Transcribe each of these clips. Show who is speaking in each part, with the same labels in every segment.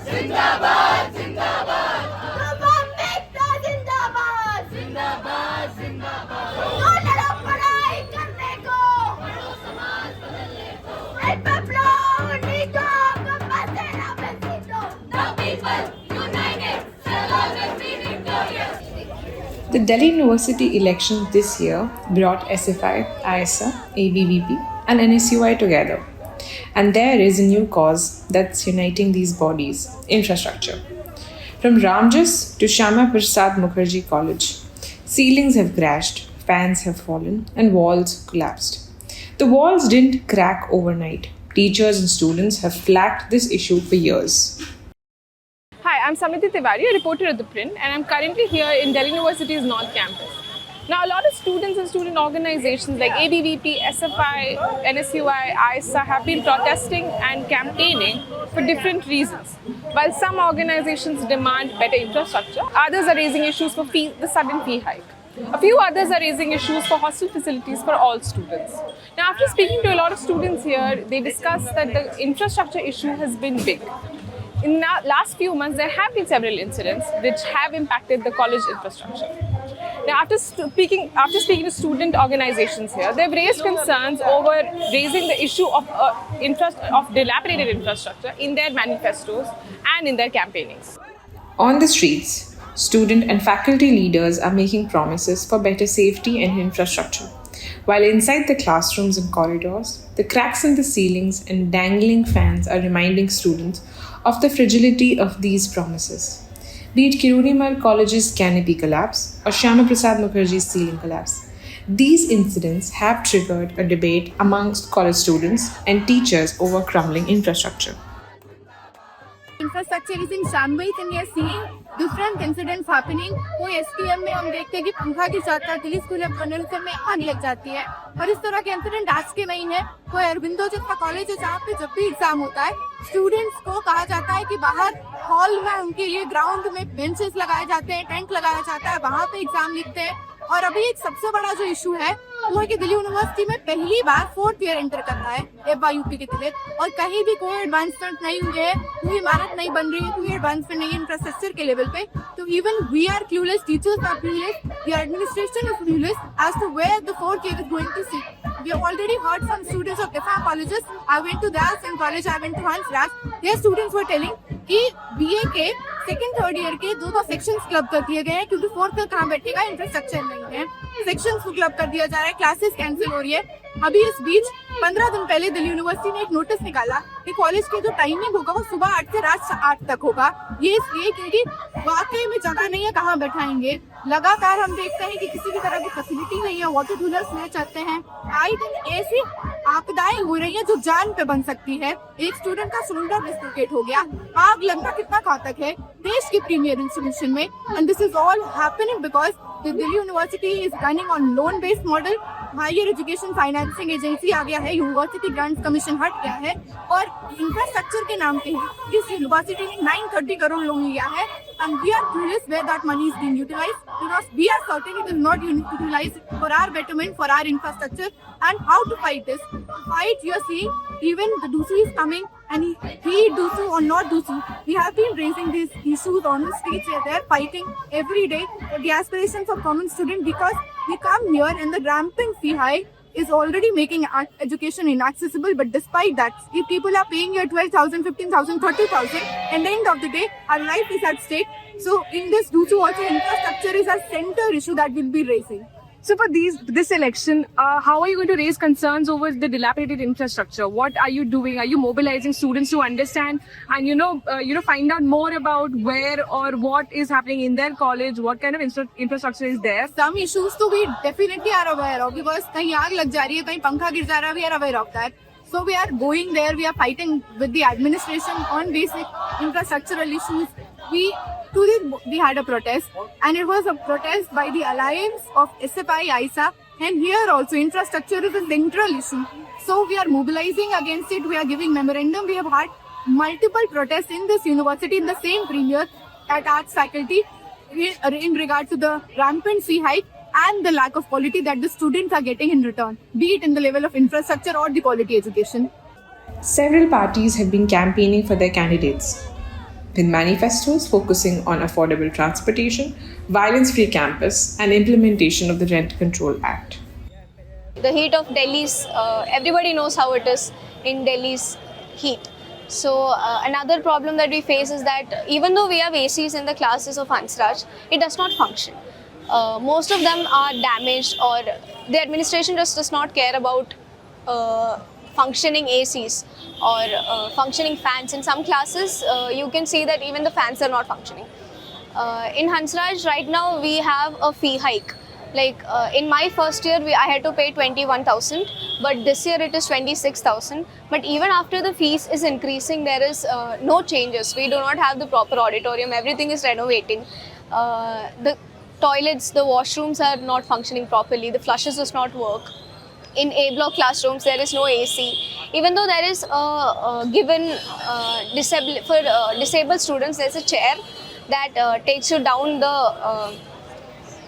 Speaker 1: जिंदाबाद जिंदाबाद जिंदाबाद जिंदाबाद जिंदाबाद तो लड़ो पढ़ाई करने को समाज बदलने को el pueblo unido compasera vencido the people united shall always be victorious.
Speaker 2: The Delhi University elections this year brought SFI, ISA, ABVP and NSUI together. And there is a new cause that's uniting these bodies, infrastructure. From Ramjas to Shyama Prasad Mukherjee College, ceilings have crashed, fans have fallen, and walls collapsed. The walls didn't crack overnight. Teachers and students have flagged this issue for years.
Speaker 3: Hi, I'm Samiti Tiwari, a reporter at The Print, and I'm currently here in Delhi University's North Campus. Now, a lot of students and student organizations like ABVP, SFI, NSUI, ISA have been protesting and campaigning for different reasons. While some organizations demand better infrastructure, others are raising issues for the sudden fee hike. A few others are raising issues for hostel facilities for all students. Now, after speaking to a lot of students here, they discussed that the infrastructure issue has been big. In the last few months, there have been several incidents which have impacted the college infrastructure. Now, after speaking to student organizations here, they've raised concerns over raising the issue of dilapidated infrastructure in their manifestos and in their campaignings.
Speaker 2: On the streets, student and faculty leaders are making promises for better safety and infrastructure. While inside the classrooms and corridors, the cracks in the ceilings and dangling fans are reminding students of the fragility of these promises. Be it Kirurimal College's canopy collapse or Shyama Prasad Mukherjee's ceiling collapse, these incidents have triggered a debate amongst college students and teachers over crumbling infrastructure.
Speaker 4: Infrastructure is in shambles and we are seeing different incidents happening. कोई STM में हम देखते हैं कि पंखा गिर जाता है, दिल्ली स्कूल में बनलकर में आग लग जाती है और इस तरह के इंसिडेंट आज के नहीं है. कोई अरबिंदो जिसका कॉलेज है जहाँ पे जब भी एग्जाम होता है स्टूडेंट्स को कहा जाता है कि बाहर हॉल में उनके लिए ग्राउंड में बेंचेस लगाए जाते हैं, टेंट लगाया जाता है, वहाँ पे एग्जाम लिखते हैं. और अभी एक सबसे बड़ा जो इशू है वो है कि दिल्ली यूनिवर्सिटी में पहली बार 4th ईयर एंटर करना है FYUP के तहत और कहीं भी कोई एडवांसमेंट नहीं हुए है, कोई इमारत नहीं बन रही है, कोई एडवांसमेंट नहीं है इंफ्रास्ट्रक्चर के लेवल पे. तो even we are clueless, teachers are clueless, the administration is clueless as to where the 4th year is going to sit. We have already heard from students of different colleges. I went to their same college, I went to Hans Ras. Their students were telling कि BA के 2nd 3rd year के दो sections club कर दिए गए हैं क्योंकि 4th year कहाँ बैठेगा, इंफ्रास्ट्रक्चर नहीं है. सेक्शंस को क्लब कर दिया जा रहा है, क्लासेस कैंसिल हो रही है. अभी इस बीच 15 दिन पहले दिल्ली यूनिवर्सिटी ने एक नोटिस निकाला कि कॉलेज की जो टाइमिंग होगा वो सुबह 8 से रात 8 तक होगा. ये इसलिए क्योंकि वाकई में जगह नहीं है, कहाँ बैठाएंगे. लगातार हम देखते हैं कि किसी भी तरह की फैसिलिटी नहीं है, वाटर कूलर्स नहीं चलते हैं. आई थिंक ऐसी आपदाएं हो रही है जो जान पे बन सकती है. एक स्टूडेंट का सिलेंडर डिस्लोकेट हो गया. आग लगना कितना घातक है देश की प्रीमियर इंस्टीट्यूशन में. And this is all happening because the Delhi university is running on loan based model. Higher education financing agency आ गया है, यूनिवर्सिटी ग्रांट्स कमीशन हट गया है और इंफ्रास्ट्रक्चर के नाम पे इस यूनिवर्सिटी ने 930 करोड़ लोन लिया है. And we are curious where that money is being utilized because we are certain it is not utilized for our betterment, for our infrastructure. And how to fight this? Fight, you are seeing even the Dusu is coming and he Dusu or not Dusu, we have been raising these issues on the streets. They are fighting every day for the aspirations of common student because we come here and the rampant fee hike is already making education inaccessible. But despite that, if people are paying here 12,000, 15,000, 30,000, and the end of the day, our life is at stake. So in this, Dusu also infrastructure is a center issue that we'll be raising.
Speaker 3: So for this election, how are you going to raise concerns over the dilapidated infrastructure? What are you doing? Are you mobilizing students to understand and find out more about where or what is happening in their college? What kind of infrastructure is there?
Speaker 4: Some issues to we definitely are aware of because कहीं आग लग जा रही है, कहीं पंखा गिर जा रहा है, we are aware of that. So we are going there. We are fighting with the administration on basic infrastructural issues. We had a protest and it was a protest by the alliance of SFI, ISA, and here also infrastructure is a central issue. So we are mobilizing against it. We are giving memorandum. We have had multiple protests in this university in the same premier at arts faculty in regard to the rampant fee hike and the lack of quality that the students are getting in return, be it in the level of infrastructure or the quality education.
Speaker 2: Several parties have been campaigning for their candidates. with manifestos focusing on affordable transportation, violence-free campus, and implementation of the Rent Control Act.
Speaker 5: The heat of Delhi's, everybody knows how it is in Delhi's heat. So another problem that we face is that even though we have ACs in the classes of Hansraj, it does not function. Most of them are damaged, or the administration just does not care about functioning ACs or functioning fans. In some classes, you can see that even the fans are not functioning. In Hansraj, right now we have a fee hike. Like in my first year, I had to pay 21,000, but this year it is 26,000. But even after the fees is increasing, there is no changes. We do not have the proper auditorium. Everything is renovating. The toilets, the washrooms are not functioning properly. The flushes does not work. In A block classrooms, there is no AC. Even though there is given disabled students, there is a chair that takes you down the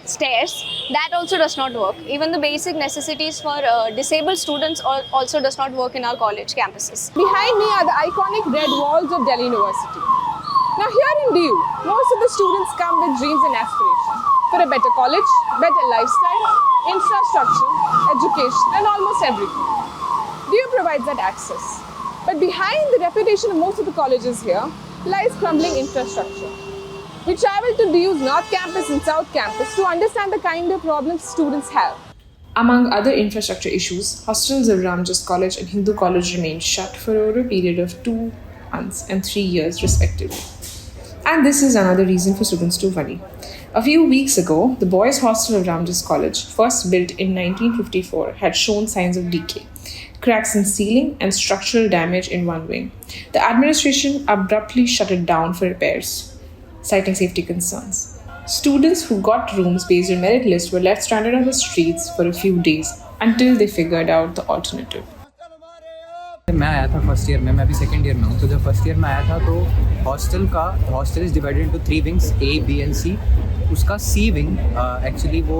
Speaker 5: stairs, that also does not work. Even the basic necessities for disabled students also does not work in our college campuses.
Speaker 3: Behind me are the iconic red walls of Delhi University. Now here in DU, most of the students come with dreams and aspirations for a better college, better lifestyle, infrastructure, education, and almost everything. DU provides that access. But behind the reputation of most of the colleges here lies crumbling infrastructure. We traveled to DU's North Campus and South Campus to understand the kind of problems students have.
Speaker 2: Among other infrastructure issues, hostels of Ramjas College and Hindu College remained shut for over a period of 2 months and 3 years respectively. And this is another reason for students to worry. A few weeks ago, the boys' hostel of Ramjas College, first built in 1954, had shown signs of decay, cracks in ceiling and structural damage in one wing. The administration abruptly shut it down for repairs, citing safety concerns. Students who got rooms based on merit list were left stranded on the streets for a few days until they figured out the alternative.
Speaker 6: मैं आया था first year में, मैं अभी second year में हूँ। तो जब फर्स्ट ईयर में आया था तो hostel is divided into 3 wings, A, B and C। उसका C विंग एक्चुअली वो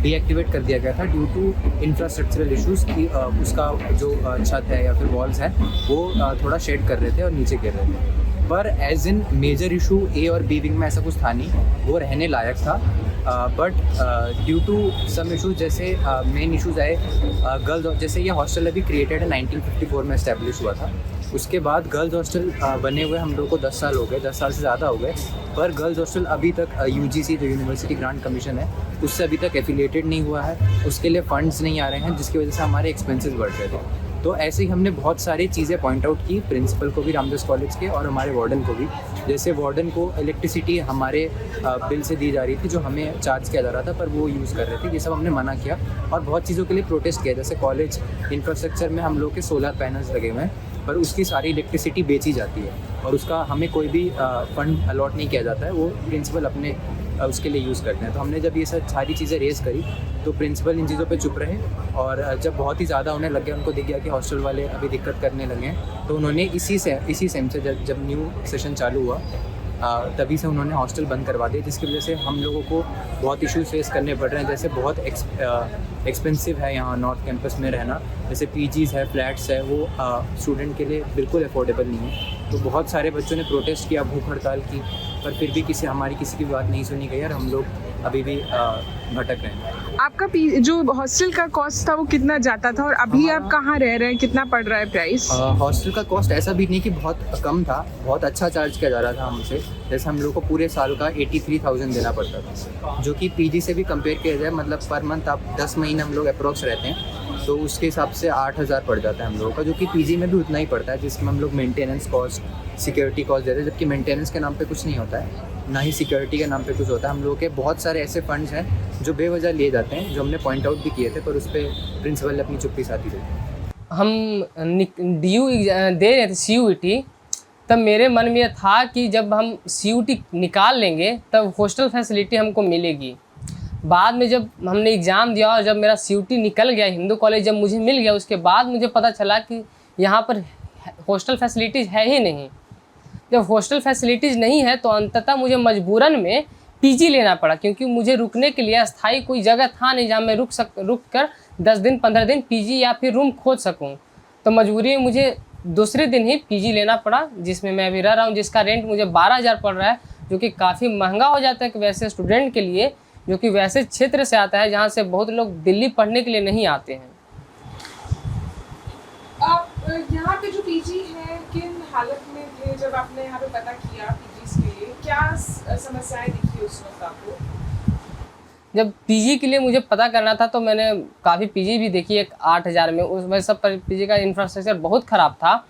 Speaker 6: डीएक्टिवेट कर दिया गया था ड्यू टू इंफ्रास्ट्रक्चरल इश्यूज़ कि उसका जो छत है या फिर वॉल्स हैं वो थोड़ा शेड कर रहे थे और नीचे गिर रहे थे। पर as in major issue A और B विंग में ऐसा कुछ था नहीं, वो रहने लायक था। But due to some issues, जैसे मेन इशूज़ आए गर्ल्स, जैसे ये हॉस्टल अभी क्रिएटेड है 1954 में इस्टेब्लिश हुआ था। उसके बाद गर्ल्स हॉस्टल बने हुए हम लोग को 10 साल हो गए, 10 साल से ज़्यादा हो गए। पर गर्ल्स हॉस्टल अभी तक UGC जो यूनिवर्सिटी ग्रांट कमीशन है उससे अभी तक एफिलिएटेड नहीं हुआ है, उसके लिए फ़ंड्स नहीं आ रहे हैं, जिसकी वजह से हमारे एक्सपेंसेस बढ़ रहे थे। तो ऐसे ही हमने बहुत सारी चीज़ें पॉइंट आउट की प्रिंसिपल को भी, रामदास कॉलेज के, और हमारे वार्डन को भी। जैसे वार्डन को इलेक्ट्रिसिटी हमारे बिल से दी जा रही थी जो हमें चार्ज किया जा रहा था, पर वो यूज़ कर रहे थे। ये सब हमने मना किया और बहुत चीज़ों के लिए प्रोटेस्ट किया। जैसे कॉलेज इंफ्रास्ट्रक्चर में हम लोग के सोलर पैनल्स लगे हुए हैं, पर उसकी सारी इलेक्ट्रिसिटी बेची जाती है और उसका हमें कोई भी फंड अलॉट नहीं किया जाता है, वो प्रिंसिपल अपने उसके लिए यूज़ करते हैं। तो हमने जब ये सब सारी चीज़ें रेज़ करी तो प्रिंसिपल इन चीज़ों पे चुप रहे, और जब बहुत ही ज़्यादा होने लग गया, उनको दिख गया कि हॉस्टल वाले अभी दिक्कत करने लगे हैं, तो उन्होंने इसी सेम से जब न्यू सेशन चालू हुआ तभी से उन्होंने हॉस्टल बंद करवा दिया, जिसकी वजह से हम लोगों को बहुत इश्यूज फेस करने पड़ रहे हैं। जैसे बहुत एक्सपेंसिव है यहाँ नॉर्थ कैंपस में रहना, जैसे PGs है, फ्लैट्स है, वो स्टूडेंट के लिए बिल्कुल अफोर्डेबल नहीं है। तो बहुत सारे बच्चों ने प्रोटेस्ट किया, भूख हड़ताल की, पर फिर भी हमारी किसी की बात नहीं सुनी गई और हम लोग अभी भी भटक रहे हैं।
Speaker 3: आपका जो हॉस्टल का कॉस्ट था वो कितना जाता था, और अभी आप कहाँ रह रहे हैं, कितना पड़ रहा है प्राइस?
Speaker 6: हॉस्टल का कॉस्ट ऐसा भी नहीं कि बहुत कम था, बहुत अच्छा चार्ज किया जा रहा था हमसे। जैसे हम लोग को पूरे साल का 83,000 देना पड़ता था, जो कि PG से भी कंपेयर किया जाए, मतलब पर मंथ आप 10 महीने हम लोग अप्रोक्स रहते हैं, तो उसके हिसाब से 8,000 पड़ जाता है हम लोगों का, जो कि PG में भी उतना ही पड़ता है, जिसमें हम लोग मेंटेनेंस कॉस्ट, सिक्योरिटी कॉस्ट देते हैं। जबकि मेंटेनेंस के नाम पे कुछ नहीं होता है, ना ही सिक्योरिटी के नाम पे कुछ होता है। हम लोगों के बहुत सारे ऐसे फंड्स हैं जो बेवजह लिए जाते हैं, जो हमने पॉइंट आउट भी किए थे, पर उस पर प्रिंसिपल ने अपनी चुप्पी साधी रही।
Speaker 7: हम DU दे रहे थे CUET, तब मेरे मन में यह था कि जब हम CUET निकाल लेंगे तब हॉस्टल फैसिलिटी हमको मिलेगी। बाद में जब हमने एग्ज़ाम दिया और जब मेरा CUET निकल गया, हिंदू कॉलेज जब मुझे मिल गया, उसके बाद मुझे पता चला कि यहाँ पर हॉस्टल फैसिलिटीज़ है ही नहीं। जब हॉस्टल फैसिलिटीज़ नहीं है तो अंततः मुझे मजबूरन में PG लेना पड़ा, क्योंकि मुझे रुकने के लिए अस्थायी कोई जगह था नहीं जहाँ मैं रुक कर 10 दिन 15 दिन PG या फिर रूम खोज सकूँ। तो मजबूरी में मुझे दूसरे दिन ही पीजी लेना पड़ा, जिसमें मैं अभी रह रहा हूँ, जिसका रेंट मुझे 12,000 पड़ रहा है, जो कि काफ़ी महंगा हो जाता है कि वैसे स्टूडेंट के लिए, जो कि वैसे क्षेत्र से आता है जहाँ से बहुत लोग दिल्ली पढ़ने के लिए नहीं आते हैं।
Speaker 2: आप यहाँ पे जो पीजी है, किन हालत में थे जब आपने यहाँ पे पता किया पीजी के लिए? क्या समस्याएं दिखी उस वक्त आपको?
Speaker 7: जब पीजी के लिए मुझे पता करना था तो मैंने काफ़ी पीजी भी देखी, एक 8,000 में, उसमें सब पीजी का इंफ्रास्ट्रक्चर बहुत ख़राब था।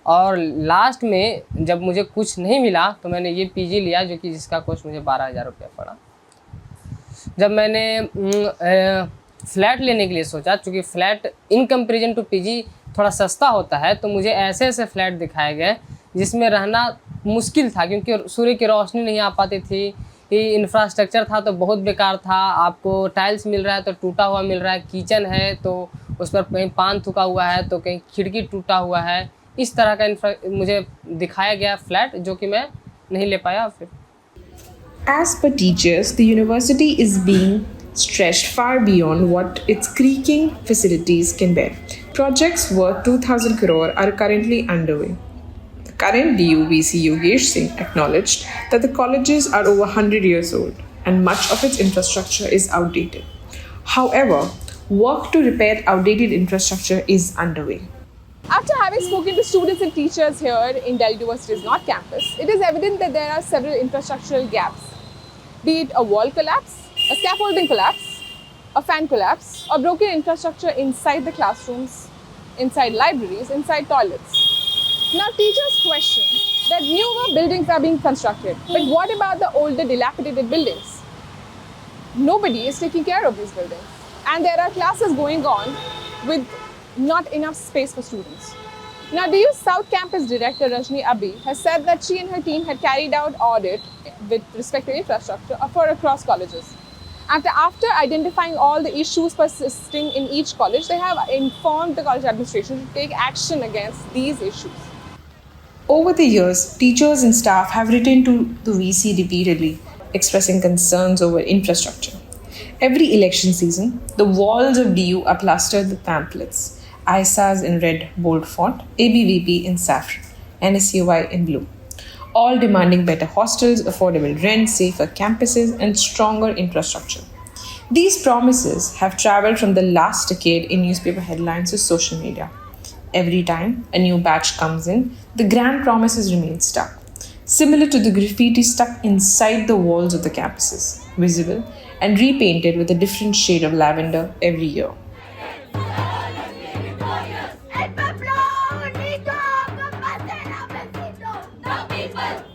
Speaker 7: और लास्ट में जब मुझे कुछ नहीं मिला तो मैंने ये पीजी लिया, जो कि जिसका कॉस्ट मुझे 12,000 रुपया पड़ा। जब मैंने फ्लैट लेने के लिए सोचा, चूँकि flat in comparison to PG थोड़ा सस्ता होता है, तो मुझे ऐसे ऐसे फ्लैट दिखाए गए जिसमें रहना मुश्किल था, क्योंकि सूर्य की रोशनी नहीं आ पाती थी। ये इंफ्रास्ट्रक्चर था तो बहुत बेकार था, आपको टाइल्स मिल रहा है तो टूटा हुआ मिल रहा है, किचन है तो उस पर कहीं पान थूका हुआ है तो कहीं खिड़की टूटा हुआ है। इस तरह का मुझे दिखाया गया फ्लैट, जो कि मैं नहीं ले पाया फिर।
Speaker 2: As per teachers, the university is being stretched far beyond what its creaking facilities can bear. Projects worth 2,000 crore are currently underway. The current DU VC Yogesh Singh acknowledged that the colleges are over 100 years old and much of its infrastructure is outdated. However, work to repair outdated infrastructure is underway.
Speaker 3: After having spoken to students and teachers here in Delhi University's North Campus, it is evident that there are several infrastructural gaps, be it a wall collapse, a scaffolding collapse, a fan collapse, or broken infrastructure inside the classrooms, inside libraries, inside toilets. Now, teachers question that newer buildings are being constructed, but what about the older dilapidated buildings? Nobody is taking care of these buildings, and there are classes going on with not enough space for students. Now, DU South Campus Director Rajni Abhi has said that she and her team had carried out audit with respect to infrastructure for across colleges. After identifying all the issues persisting in each college, they have informed the college administration to take action against these issues.
Speaker 2: Over the years, teachers and staff have written to the VC repeatedly, expressing concerns over infrastructure. Every election season, the walls of DU are plastered with pamphlets, ISAs in red bold font, ABVP in saffron, NSUI in blue, all demanding better hostels, affordable rent, safer campuses, and stronger infrastructure. These promises have traveled from the last decade in newspaper headlines to social media. Every time a new batch comes in, the grand promises remain stuck, similar to the graffiti stuck inside the walls of the campuses, visible and repainted with a different shade of lavender every year.
Speaker 1: El pueblo unido, con bandera vencido, no people.